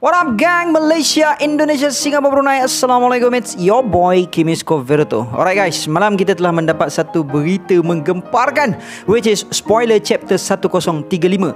What up gang, Malaysia, Indonesia, Singapura, Brunei. Assalamualaikum, it's your boy Kimisko Veroto. Alright guys, malam kita telah mendapat satu berita menggemparkan, which is spoiler chapter 1035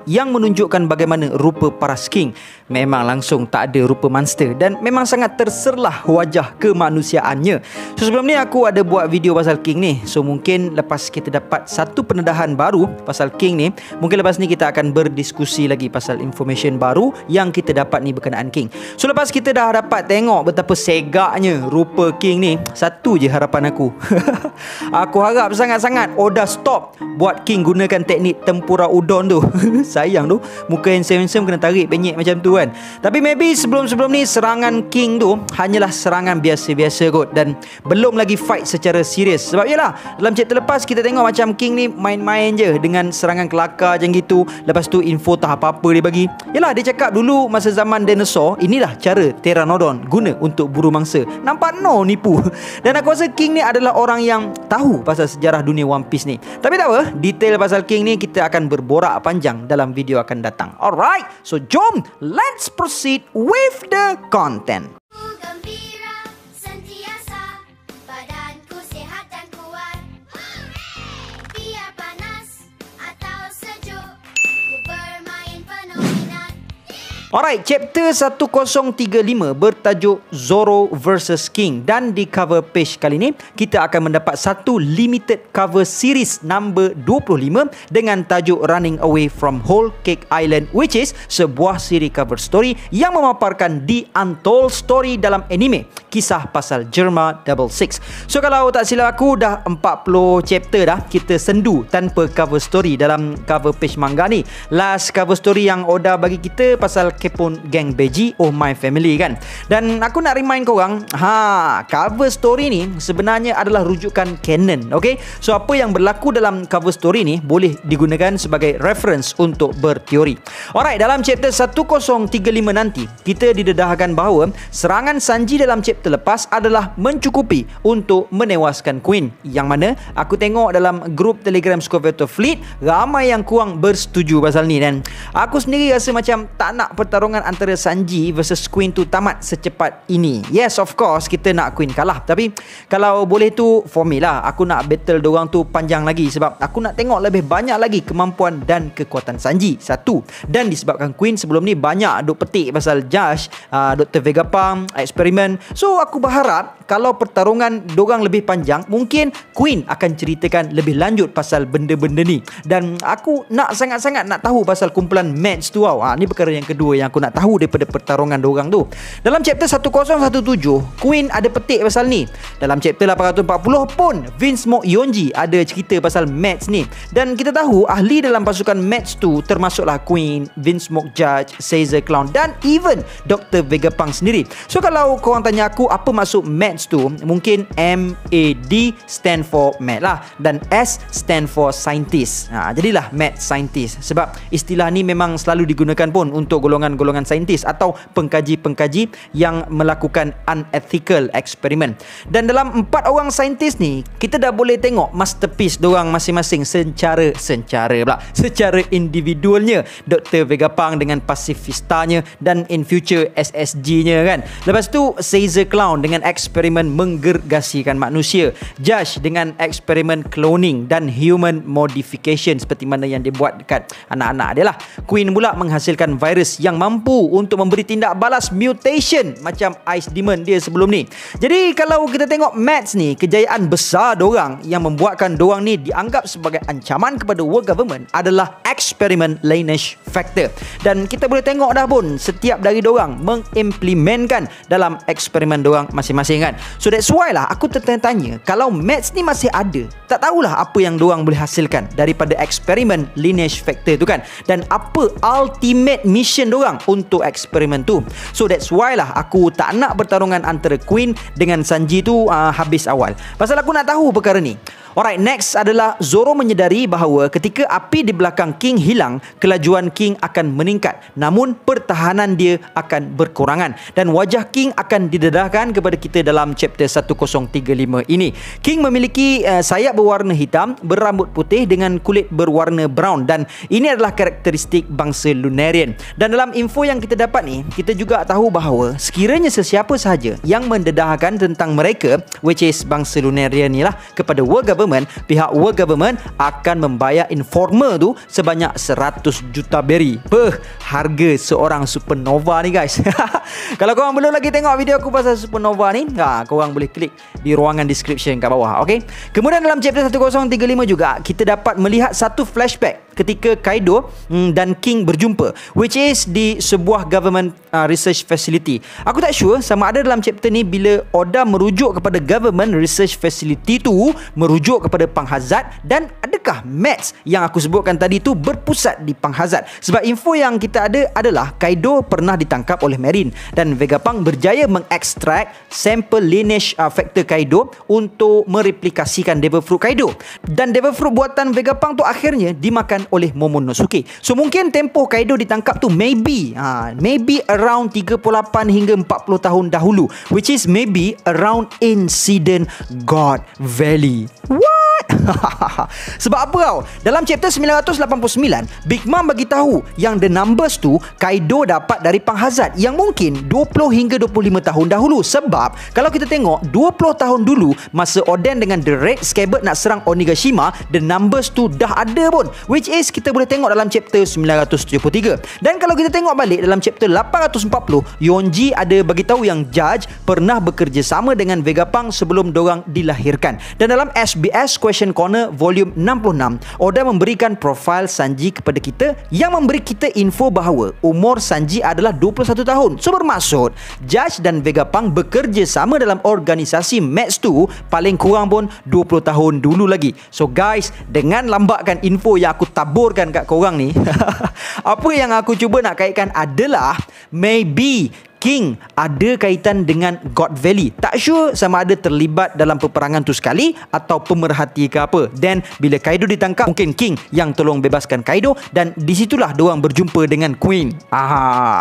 yang menunjukkan bagaimana rupa para king memang langsung tak ada rupa monster dan memang sangat terserlah wajah kemanusiaannya. So sebelum ni aku ada buat video pasal king ni. So mungkin lepas kita dapat satu pendedahan baru pasal king ni, mungkin lepas ni kita akan berdiskusi lagi pasal information baru yang kita dapat ni berkenaan king. So lepas kita dah dapat tengok betapa segaknya rupa king ni, satu je harapan aku. Aku harap sangat-sangat Oda stop buat king gunakan teknik tempura udon tu. Sayang tu, muka handsome kena tarik penyek macam tu kan. Tapi maybe sebelum ni serangan king tu hanyalah serangan biasa-biasa kot dan belum lagi fight secara serius. Sebab yalah, dalam chapter lepas kita tengok macam king ni main-main je dengan serangan kelakar macam gitu. Lepas tu info tak apa-apa dia bagi. Yalah, dia cakap dulu masa zaman dinosaur, inilah cara Pteranodon guna untuk buru mangsa. Nampak no nipu. Dan aku rasa king ni adalah orang yang tahu pasal sejarah dunia One Piece ni. Tapi tak apa, detail pasal king ni kita akan berborak panjang dalam video akan datang. Alright, so jom let's proceed with the content. Alright, chapter 1035 bertajuk Zoro vs King, dan di cover page kali ni kita akan mendapat satu limited cover series number 25 dengan tajuk Running Away from Whole Cake Island, which is sebuah siri cover story yang memaparkan the untold story dalam anime, kisah pasal Germa 66. So kalau tak silap aku dah 40 chapter dah kita sendu tanpa cover story dalam cover page manga ni. Last cover story yang Oda bagi kita pasal Kepon Gang Beji Oh My Family kan. Dan aku nak remind korang, cover story ni sebenarnya adalah rujukan canon, okay? So apa yang berlaku dalam cover story ni boleh digunakan sebagai reference untuk berteori. Alright, dalam chapter 1035 nanti kita didedahkan bahawa serangan Sanji dalam chapter lepas adalah mencukupi untuk menewaskan Queen, yang mana aku tengok dalam grup Telegram Scoveto Fleet ramai yang kurang bersetuju pasal ni. Dan aku sendiri rasa macam tak nak pertarungan antara Sanji versus Queen tu tamat secepat ini. Yes, of course kita nak Queen kalah, tapi kalau boleh tu for me lah, aku nak battle diorang tu panjang lagi sebab aku nak tengok lebih banyak lagi kemampuan dan kekuatan Sanji. Satu, dan disebabkan Queen sebelum ni banyak duk petik pasal Josh, Dr. Vegapunk, eksperimen. So aku berharap kalau pertarungan diorang lebih panjang, mungkin Queen akan ceritakan lebih lanjut pasal benda-benda ni. Dan aku nak sangat-sangat nak tahu pasal kumpulan match tu tau. Ni perkara yang kedua yang aku nak tahu daripada pertarungan diorang tu. Dalam chapter 1017 Queen ada petik pasal ni. Dalam chapter 840 pun Vince Smoke Yonji ada cerita pasal match ni. Dan kita tahu ahli dalam pasukan match tu termasuklah Queen, Vince Smoke Judge, Caesar Clown dan even Dr. Vegapunk sendiri. So kalau korang tanya aku apa maksud match tu, mungkin MAD stand for Mad lah dan S stand for Scientist. Jadilah Mad Scientist sebab istilah ni memang selalu digunakan pun untuk golongan-golongan saintis atau pengkaji-pengkaji yang melakukan unethical eksperimen. Dan dalam 4 orang saintis ni kita dah boleh tengok masterpiece diorang masing-masing secara individualnya. Dr. Vegapunk dengan pasifistanya dan in future SSG-nya kan. Lepas tu Caesar Clown dengan eksperimen menggergasikan manusia, Josh dengan eksperimen cloning dan human modification seperti mana yang dibuat dekat anak-anak dia lah. Queen pula menghasilkan virus yang mampu untuk memberi tindak balas mutation macam Ice Demon dia sebelum ni. Jadi kalau kita tengok Mads ni, kejayaan besar dorang yang membuatkan dorang ni dianggap sebagai ancaman kepada world government adalah eksperimen Lineage Factor. Dan kita boleh tengok dah pun setiap dari dorang mengimplementkan dalam eksperimen dorang masing-masing kan. So that's why lah aku tertanya-tanya, kalau Mads ni masih ada, tak tahulah apa yang dorang boleh hasilkan daripada eksperimen Lineage Factor tu kan. Dan apa ultimate mission dorang untuk eksperimen tu. So that's why lah aku tak nak pertarungan antara Queen dengan Sanji tu habis awal. Pasal aku nak tahu perkara ni. Alright, next adalah Zoro menyedari bahawa ketika api di belakang King hilang, kelajuan King akan meningkat. Namun pertahanan dia akan berkurangan dan wajah King akan didedahkan kepada kita dalam chapter 1035 ini. King memiliki sayap berwarna hitam, berambut putih dengan kulit berwarna brown, dan ini adalah karakteristik bangsa Lunarian. Dan dalam info yang kita dapat ni, kita juga tahu bahawa sekiranya sesiapa sahaja yang mendedahkan tentang mereka, which is bangsa Lunaria ni lah, kepada world government, pihak world government akan membayar informer tu sebanyak 100 juta beri. Harga seorang supernova ni guys. Kalau korang belum lagi tengok video aku pasal supernova ni, korang boleh klik di ruangan description kat bawah. Okay? Kemudian dalam chapter 1035 juga kita dapat melihat satu flashback ketika Kaido dan King berjumpa, which is di sebuah government research facility. Aku tak sure sama ada dalam chapter ni bila Oda merujuk kepada government research facility tu merujuk kepada Panghazard, dan adakah Mats yang aku sebutkan tadi tu berpusat di Panghazard. Sebab info yang kita ada adalah Kaido pernah ditangkap oleh Marine dan Vegapunk berjaya mengekstrak sampel lineage factor Kaido untuk mereplikasikan Devil Fruit Kaido, dan Devil Fruit buatan Vegapunk tu akhirnya dimakan oleh Momonosuke. So mungkin tempoh Kaido ditangkap tu maybe around 38 hingga 40 tahun dahulu, which is maybe around incident God Valley. What? Sebab apa tau? Dalam chapter 989, Big Mom bagi tahu yang the numbers tu Kaido dapat dari Panghazard yang mungkin 20 hingga 25 tahun dahulu. Sebab kalau kita tengok 20 tahun dulu masa Oden dengan The Red Scabbard nak serang Onigashima, the numbers tu dah ada pun, which is kita boleh tengok dalam chapter 973. Dan kalau kita tengok balik dalam chapter 840, Yonji ada bagi tahu yang Judge pernah bekerjasama dengan Vegapunk sebelum dorang dilahirkan. Dan dalam SBS Question Corner volume 66, Oda memberikan profil Sanji kepada kita yang memberi kita info bahawa umur Sanji adalah 21 tahun. So bermaksud Judge dan Vegapunk bekerja sama dalam organisasi Mats tu paling kurang pun 20 tahun dulu lagi. So guys, dengan lambakan info yang aku taburkan kat korang ni, apa yang aku cuba nak kaitkan adalah maybe King ada kaitan dengan God Valley. Tak sure sama ada terlibat dalam peperangan tu sekali atau pemerhati ke apa. Dan bila Kaido ditangkap, mungkin King yang tolong bebaskan Kaido, dan disitulah diorang berjumpa dengan Queen.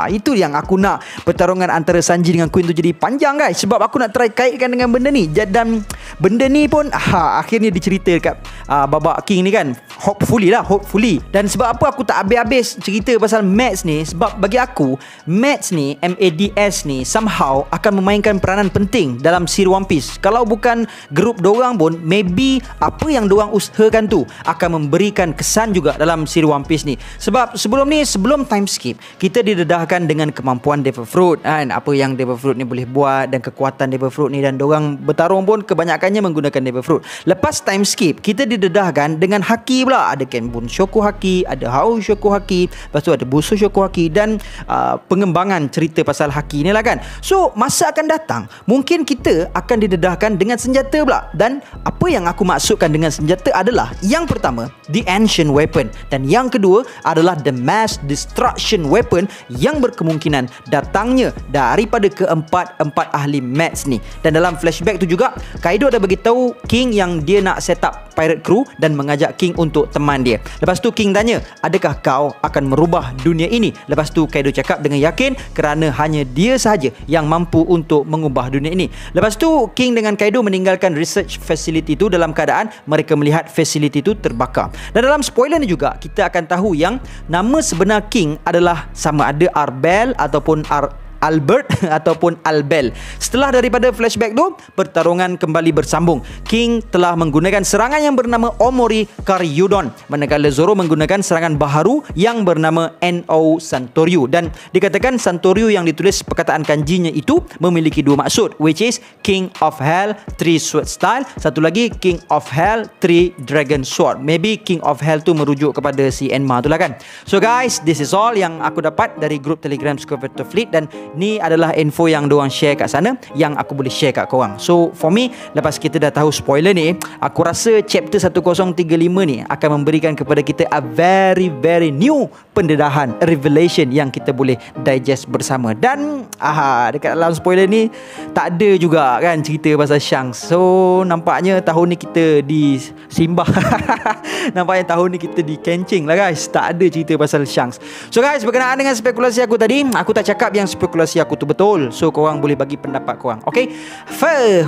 Itu yang aku nak, pertarungan antara Sanji dengan Queen tu jadi panjang guys. Sebab aku nak try kaitkan dengan benda ni. Dan benda ni pun akhirnya dicerita kat babak King ni kan. Hopefully. Dan sebab apa aku tak habis-habis cerita pasal Mats ni, sebab bagi aku Mats ni, MADS ni somehow akan memainkan peranan penting dalam siri One Piece. Kalau bukan grup dorang pun, maybe apa yang dorang usahakan tu akan memberikan kesan juga dalam siri One Piece ni. Sebab sebelum time skip, kita didedahkan dengan kemampuan Devil Fruit kan, apa yang Devil Fruit ni boleh buat dan kekuatan Devil Fruit ni, dan dorang bertarung pun kebanyakannya menggunakan Devil Fruit. Lepas time skip, kita didedahkan dengan haki pula. Ada Kenbun Shoku Haki, ada Hao Shoku Haki, lepas tu ada Busu Shoku Haki, dan pengembangan cerita pasal haki ni lah kan. So masa akan datang mungkin kita akan didedahkan dengan senjata pula. Dan apa yang aku maksudkan dengan senjata adalah, yang pertama the Ancient Weapon, dan yang kedua adalah the Mass Destruction Weapon yang berkemungkinan datangnya daripada keempat ahli Mats ni. Dan dalam flashback tu juga Kaido ada bagi tahu King yang dia nak set up pirate crew dan mengajak King untuk teman dia. Lepas tu King tanya, adakah kau akan merubah dunia ini? Lepas tu Kaido cakap dengan yakin kerana hanya dia sahaja yang mampu untuk mengubah dunia ini. Lepas tu King dengan Kaido meninggalkan research facility tu dalam keadaan mereka melihat facility tu terbakar. Dan dalam spoiler ni juga kita akan tahu yang nama sebenar King adalah sama ada Arbel ataupun Albert ataupun Albel. Setelah daripada flashback tu, pertarungan kembali bersambung. King telah menggunakan serangan yang bernama Omori Karyudon, manakala Zoro menggunakan serangan baharu yang bernama No Santoryu. Dan dikatakan Santoryu yang ditulis perkataan kanjinya itu memiliki dua maksud, which is King of Hell 3 Sword Style, satu lagi King of Hell 3 Dragon Sword. Maybe King of Hell tu merujuk kepada si Enma tu lah kan. So guys, this is all yang aku dapat dari grup Telegram Squadron Fleet, dan ni adalah info yang diorang share kat sana yang aku boleh share kat korang. So for me, lepas kita dah tahu spoiler ni, aku rasa chapter 1035 ni akan memberikan kepada kita a very new pendedahan, revelation yang kita boleh digest bersama. Dan dekat dalam spoiler ni tak ada juga kan cerita pasal Shanks. So nampaknya tahun ni kita disimbah. Nampaknya tahun ni kita dikencing lah guys. Tak ada cerita pasal Shanks. So guys, berkenaan dengan spekulasi aku tadi, aku tak cakap yang spekulasi akurasi aku tu betul. So korang boleh bagi pendapat korang. Okay,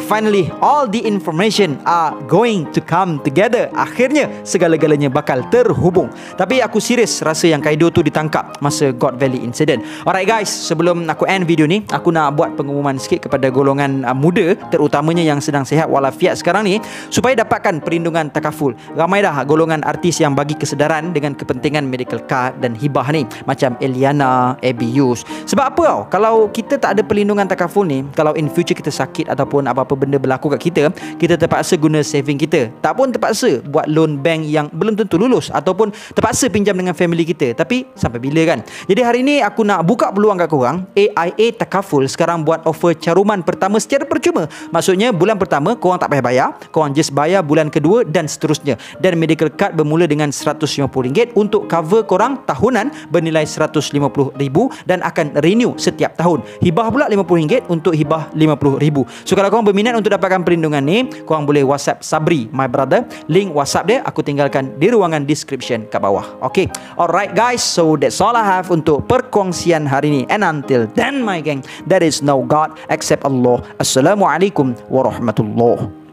finally all the information are going to come together. Akhirnya segala-galanya bakal terhubung. Tapi aku serius rasa yang Kaido tu ditangkap masa God Valley incident. Alright guys, sebelum aku end video ni, aku nak buat pengumuman sikit kepada golongan muda, terutamanya yang sedang sihat walafiat sekarang ni, supaya dapatkan perlindungan takaful. Ramai dah golongan artis yang bagi kesedaran dengan kepentingan medical card dan hibah ni, macam Eliana, Abby Yus. Sebab apa tau, kalau kita tak ada perlindungan takaful ni, kalau in future kita sakit ataupun apa-apa benda berlaku kat kita, kita terpaksa guna saving kita. Tak pun terpaksa buat loan bank yang belum tentu lulus, ataupun terpaksa pinjam dengan family kita. Tapi sampai bila kan? Jadi hari ni aku nak buka peluang kat korang. AIA Takaful sekarang buat offer caruman pertama secara percuma. Maksudnya bulan pertama korang tak payah bayar, korang just bayar bulan kedua dan seterusnya. Dan medical card bermula dengan RM150 untuk cover korang tahunan bernilai RM150,000 dan akan renew setiap tahun. Hibah pula RM50 untuk hibah RM50,000. So kalau korang berminat untuk dapatkan perlindungan ni, korang boleh WhatsApp Sabri, my brother. Link WhatsApp dia aku tinggalkan di ruangan description kat bawah. Okay, alright guys, so that's all I have untuk perkongsian hari ni. And until then my gang, there is no God except Allah. Assalamualaikum warahmatullahi